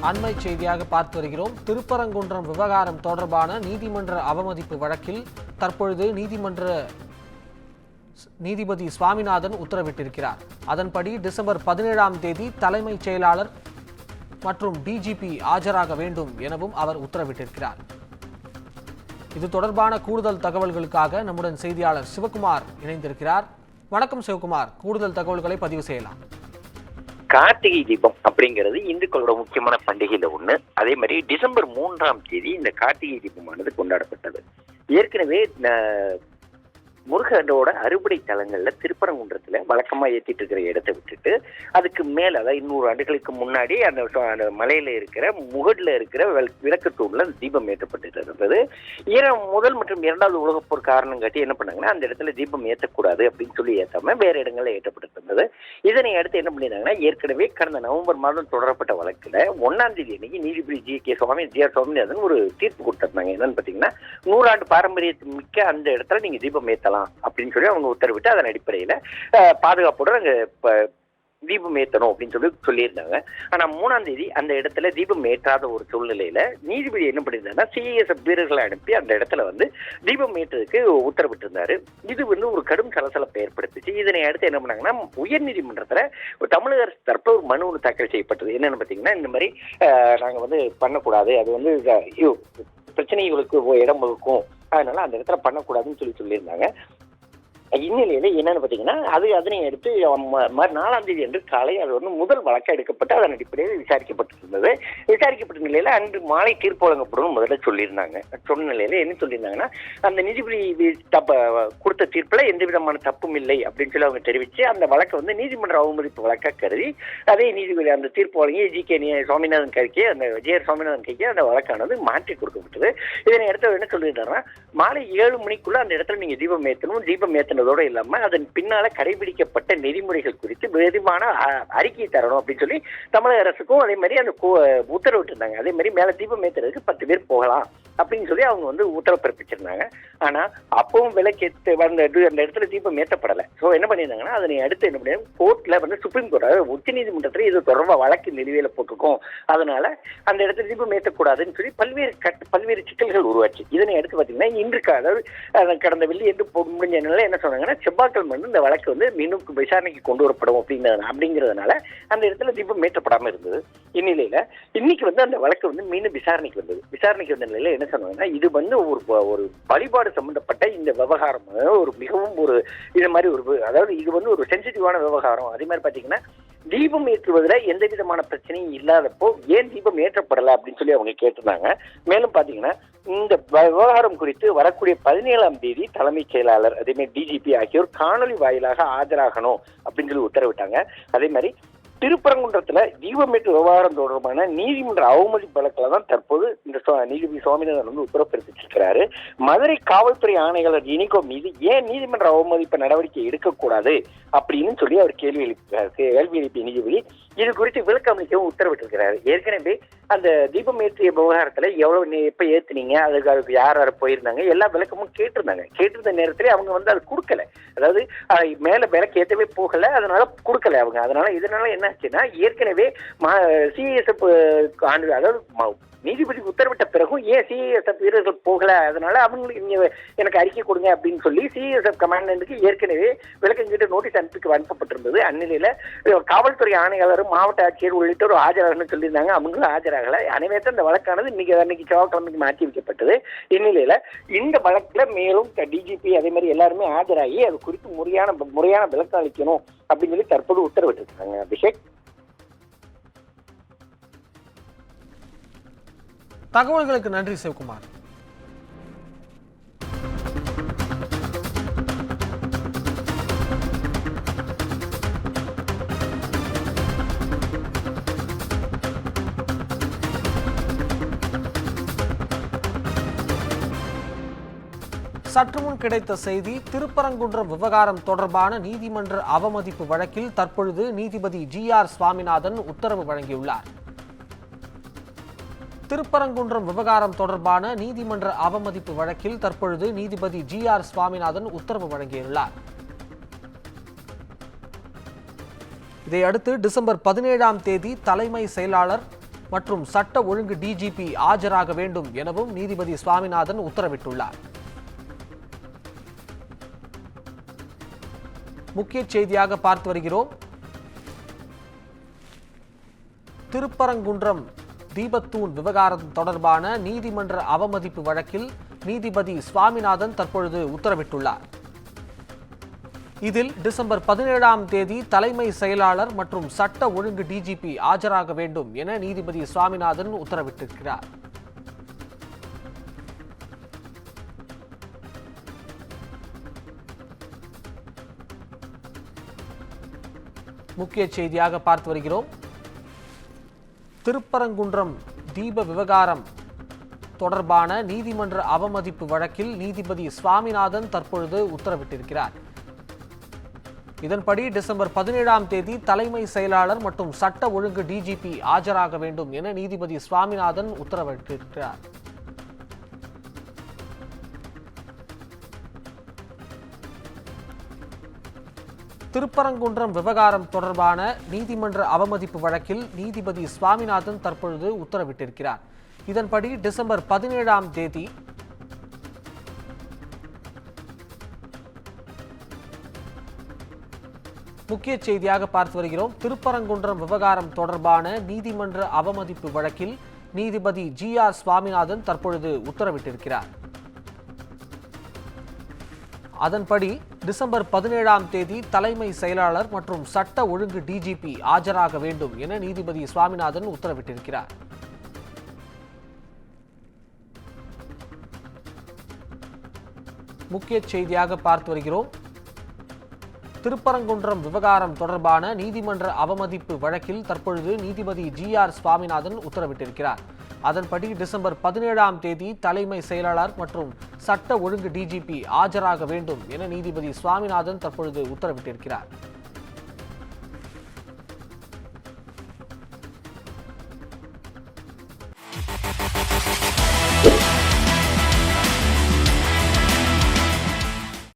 அண்மை செய்தியாக பார்த்து வருகிறோம். திருப்பரங்குன்றம் விவகாரம் தொடர்பான நீதிமன்ற அவமதிப்பு வழக்கில் தற்பொழுது நீதிபதி சுவாமிநாதன் உத்தரவிட்டிருக்கிறார். அதன்படி டிசம்பர் 17ஆம் தேதி தலைமைச் செயலாளர் மற்றும் டிஜிபி ஆஜராக வேண்டும் எனவும் அவர் உத்தரவிட்டிருக்கிறார். இது தொடர்பான கூடுதல் தகவல்களுக்காக நம்முடன் செய்தியாளர் சிவகுமார் இணைந்திருக்கிறார். வணக்கம் சிவகுமார், கூடுதல் தகவல்களை பதிவு செய்யலாம். கார்த்திகை தீபம் அப்படிங்கிறது இந்துக்களோட முக்கியமான பண்டிகையில ஒண்ணு. அதே மாதிரி டிசம்பர் 3ஆம் தேதி இந்த கார்த்திகை தீபமானது கொண்டாடப்பட்டது. ஏற்கனவே முருகனோட அறுபடை தலங்கள்ல திருப்பரங்குன்றத்துல வழக்கமா ஏத்திட்டு இருக்கிற இடத்தை விட்டுட்டு அதுக்கு மேல, அதாவது 200 ஆண்டுகளுக்கு முன்னாடி அந்த மலையில இருக்கிற முகடுல இருக்கிற விளக்கத்தூண்ல அந்த தீபம் ஏற்றப்பட்டு இருந்தது. முதல் மற்றும் 2வது உலகப் போர் காரணம் காட்டி என்ன பண்ணாங்கன்னா அந்த இடத்துல தீபம் ஏற்றக்கூடாது அப்படின்னு சொல்லி ஏற்றாம வேற இடங்கள்ல ஏற்றப்பட்டு இருந்தது. இதனை அடுத்து என்ன பண்ணிருந்தாங்கன்னா, ஏற்கனவே கடந்த நவம்பர் மாதம் தொடரப்பட்ட வழக்குல 1ஆம் தேதி அன்னைக்கு நீதிபதி ஜி ஆர் சுவாமிநாதன் ஒரு தீர்ப்பு கொடுத்திருந்தாங்க. என்னன்னு பாத்தீங்கன்னா, 100 ஆண்டு பாரம்பரியத்து மிக்க அந்த இடத்துல நீங்க தீபம் ஏற்றலாம் அப்படின்னு சொல்லி அவங்க உத்தரவிட்டு அதன் அடிப்படையில பாதுகாப்போட அங்க தீபம் ஏற்றணும் அப்படின்னு சொல்லியிருந்தாங்க. ஆனா 3ஆம் தேதி அந்த இடத்துல தீபம் ஏற்றாத ஒரு சூழ்நிலையில நீதிபதி என்ன பண்ணியிருந்தாருன்னா, சிஐஎஸ்எஃப் வீரர்களை அனுப்பி அந்த இடத்துல தீபம் ஏற்றதுக்கு உத்தரவிட்டு இருந்தாரு. இது ஒரு கடும் சலசலப்பை ஏற்படுத்துச்சு. இதனை அடுத்து என்ன பண்ணாங்கன்னா, உயர் நீதிமன்றத்துல தமிழக அரசு தரப்புல ஒரு மனு தாக்கல் செய்யப்பட்டது. என்னன்னு பாத்தீங்கன்னா, இந்த மாதிரி நாங்க பண்ணக்கூடாது, அது பிரச்சனைகளுக்கு இடம் வகுக்கும், அதனால அந்த இடத்துல பண்ணக்கூடாதுன்னு சொல்லியிருந்தாங்க. இந்நிலையில என்னன்னு பாத்தீங்கன்னா, அதனை அடுத்து 4ஆம் தேதி அன்று காலை அது முதல் வழக்கு எடுக்கப்பட்டு அதன் அடிப்படையில் விசாரிக்கப்பட்டிருந்தது. விசாரிக்கப்பட்ட நிலையில அன்று மாலை தீர்ப்பு வழங்கப்படும் முதல்ல சொல்லியிருந்தாங்க. சொன்ன நிலையில என்ன சொல்லியிருந்தாங்கன்னா, அந்த நீதிபதி கொடுத்த தீர்ப்புல எந்த விதமான தப்பும் இல்லை அப்படின்னு சொல்லி அவங்க தெரிவிச்சு அந்த வழக்கை நீதிமன்ற அவமதிப்பு வழக்கா கருதி அதே நீதிபதி அந்த தீர்ப்பு வழங்கி சுவாமிநாதன் கைக்கு, அந்த சுவாமிநாதன் கைக்கு அந்த வழக்கானது மாற்றி கொடுக்கப்பட்டது. இதனை அடுத்து என்ன சொல்லியிருந்தாங்கன்னா, மாலை 7 மணிக்குள்ள அந்த இடத்துல நீங்க தீபம் ஏற்றணும், தீபம் ஏற்றணும் இல்லாம அதன் பின்னால கடைபிடிக்கப்பட்ட நெறிமுறைகள் குறித்து விரிவான அறிக்கை தரணும் அப்படின்னு சொல்லி தமிழக அரசுக்கும் அதே மாதிரி அந்த உத்தரவிட்டு இருந்தாங்க. அதே மாதிரி மேல தீபம் ஏற்றுறதுக்கு 10 பேர் போகலாம் அப்படின்னு சொல்லி அவங்க உத்தரவு பிறப்பிச்சிருந்தாங்க. ஆனா அப்பவும் விலக்கேற்று அந்த இடத்துல தீபம் ஏற்றப்படலை. ஸோ என்ன பண்ணியிருந்தாங்கன்னா, அதனை அடுத்து என்ன பண்ணி கோர்ட்ல சுப்ரீம் கோர்ட் உச்ச நீதிமன்றத்துல இது தொடர்பா வழக்கு நிலுவையில போட்டிருக்கோம், அதனால அந்த இடத்துல தீபம் ஏற்றக்கூடாதுன்னு சொல்லி பல்வேறு சிக்கல்கள் உருவாச்சு. இதனை அடுத்து பாத்தீங்கன்னா, இன்று அதாவது கடந்த வெள்ளி என்று முடிஞ்ச நிலை என்ன சொன்னாங்கன்னா, செவ்வாய்க்கிழமை இந்த வழக்கு மீண்டும் விசாரணைக்கு கொண்டு வரப்படும் அப்படிங்கிறதுனால அந்த இடத்துல தீபம் ஏற்றப்படாம இருந்தது. இந்நிலையில இன்னைக்கு அந்த வழக்கு மீண்டும் விசாரணைக்கு வந்தது. விசாரணைக்கு வந்த நிலையில என்ன சொன்னாங்கன்னா, இது ஒரு வழிபாடு சம்பந்தப்பட்ட இந்த விவகாரம் மிகவும் இது மாதிரி அதாவது இது ஒரு சென்சிட்டிவான விவகாரம். அதே மாதிரி பாத்தீங்கன்னா, தீபம் ஏற்றுவதில் எந்த விதமான பிரச்சனையும் இல்லாதப்போ ஏன் தீபம் ஏற்றப்படலை அப்படின்னு சொல்லி அவங்க கேட்டிருந்தாங்க. மேலும் பாத்தீங்கன்னா, இந்த விவகாரம் குறித்து வரக்கூடிய 17ஆம் தேதி தலைமைச் செயலாளர் அதே மாதிரி டிஜிபி ஆகியோர் காணொலி வாயிலாக ஆஜராகணும் அப்படின்னு சொல்லி உத்தரவிட்டாங்க. அதே மாதிரி திருப்பரங்குன்றத்துல தீபமேற்று விவகாரம் தொடர்பான நீதிமன்ற அவமதிப்பு வழக்கில் தான் தற்போது இந்த நீதிபதி சுவாமிநாதன் உத்தரவு பிறப்பிச்சிருக்கிறாரு. மதுரை காவல்துறை ஆணையாளர் இனிகோ மீது ஏன் நீதிமன்ற அவமதிப்பு நடவடிக்கை எடுக்கக்கூடாது அப்படின்னு சொல்லி அவர் கேள்வி எழுப்பிய நீதிபதி இது குறித்து விளக்கம் அளிக்கவும் உத்தரவிட்டிருக்கிறாரு. ஏற்கனவே அந்த தீபம் ஏற்றிய விவகாரத்துல எப்ப ஏத்துனீங்க, அதுக்கு யார் போயிருந்தாங்க, எல்லா விளக்கமும் கேட்டிருந்த நேரத்திலே அவங்க அது கொடுக்கல. அதாவது மேல விளக்கு ஏற்றவே போகல, அதனால கொடுக்கல அவங்க. இதனால என்ன ஆச்சுன்னா, ஏற்கனவே சிஎஸ்எஃப் அதாவது நீதிபதி உத்தரவிட்ட பிறகும் ஏன் சிஎஸ்எஃப் வீரர்கள் போகல, அதனால அவங்களுக்கு எனக்கு அறிக்கை கொடுங்க அப்படின்னு சொல்லி சிஎஸ்எஃப் கமாண்டன்ட்டுக்கு ஏற்கனவே விளக்கம் கேட்டு நோட்டீஸ் அனுப்பப்பட்டிருந்தது. அந்நிலையில காவல்துறை ஆணையாளரும் மாவட்ட ஆட்சியர் உள்ளிட்டோர் ஆஜராகணும்னு சொல்லியிருந்தாங்க. அவங்களும் ஆஜராகல. அனைவரும் அந்த வழக்கானது இன்னைக்கு செவ்வாய்க்கிழமைக்கு மாற்றி வைக்கப்பட்டது. இந்நிலையில இந்த வழக்குல மேலும் டிஜிபி அதே மாதிரி எல்லாருமே ஆஜராகி அது குறித்து முறையான விளக்கம் அளிக்கணும் அப்படின்னு சொல்லி தற்போது உத்தரவிட்டு இருக்காங்க. அபிஷேக், தகவல்களுக்கு நன்றி சிவகுமார். சற்று முன் கிடைத்த செய்தி, திருப்பரங்குன்றம் விவகாரம் தொடர்பான நீதிமன்ற அவமதிப்பு வழக்கில் தற்பொழுது நீதிபதி ஆர் சுவாமிநாதன் உத்தரவு வழங்கியுள்ளார். திருப்பரங்குன்றம் விவகாரம் தொடர்பான நீதிமன்ற அவமதிப்பு வழக்கில் தற்பொழுது நீதிபதி ஆர் சுவாமிநாதன் உத்தரவு வழங்கியுள்ளார். இதையடுத்து டிசம்பர் 17ஆம் தேதி தலைமை செயலாளர் மற்றும் சட்ட ஒழுங்கு டிஜிபி ஆஜராக வேண்டும் எனவும் நீதிபதி சுவாமிநாதன் உத்தரவிட்டுள்ளார். முக்கிய செய்தியாக பார்த்து வருகிறோம். திருப்பரங்குன்றம் தீபத்தூண் விவகாரம் தொடர்பான நீதிமன்ற அவமதிப்பு வழக்கில் நீதிபதி சுவாமிநாதன் தற்பொழுது உத்தரவிட்டுள்ளார். இதில் டிசம்பர் 17ஆம் தேதி தலைமை செயலாளர் மற்றும் சட்ட ஒழுங்கு டிஜிபி ஆஜராக வேண்டும் என நீதிபதி சுவாமிநாதன் உத்தரவிட்டிருக்கிறார். முக்கிய செய்தியாக பார்த்து வருகிறோம். திருப்பரங்குன்றம் தீப விவகாரம் தொடர்பான நீதிமன்ற அவமதிப்பு வழக்கில் நீதிபதி சுவாமிநாதன் தற்பொழுது உத்தரவிட்டிருக்கிறார். இதன்படி டிசம்பர் 17ஆம் தேதி தலைமை செயலாளர் மற்றும் சட்ட ஒழுங்கு டிஜிபி ஆஜராக வேண்டும் என நீதிபதி சுவாமிநாதன் உத்தரவிட்டிருக்கிறார். திருப்பரங்குன்றம் விவகாரம் தொடர்பான நீதிமன்ற அவமதிப்பு வழக்கில் நீதிபதி சுவாமிநாதன் தற்பொழுது உத்தரவிட்டிருக்கிறார். இதன்படி டிசம்பர் 17ஆம் தேதி முக்கிய செய்தியாக பார்த்து வருகிறோம். திருப்பரங்குன்றம் விவகாரம் தொடர்பான நீதிமன்ற அவமதிப்பு வழக்கில் நீதிபதி GR சுவாமிநாதன் தற்பொழுது உத்தரவிட்டிருக்கிறார். அதன்படி டிசம்பர் 17ஆம் தேதி தலைமை செயலாளர் மற்றும் சட்ட ஒழுங்கு டிஜிபி ஆஜராக வேண்டும் என நீதிபதி சுவாமிநாதன் உத்தரவிட்டிருக்கிறார். முக்கிய செய்தியாக பார்த்து வருகிறோம். திருப்பரங்குன்றம் விவகாரம் தொடர்பான நீதிமன்ற அவமதிப்பு வழக்கில் தற்பொழுது நீதிபதி GR சுவாமிநாதன் உத்தரவிட்டிருக்கிறார். அதன்படி டிசம்பர் 17ஆம் தேதி தலைமை செயலாளர் மற்றும் சட்ட ஒழுங்கு டிஜிபி ஆஜராக வேண்டும் என நீதிபதி சுவாமிநாதன் தற்பொழுது உத்தரவிட்டிருக்கிறார்.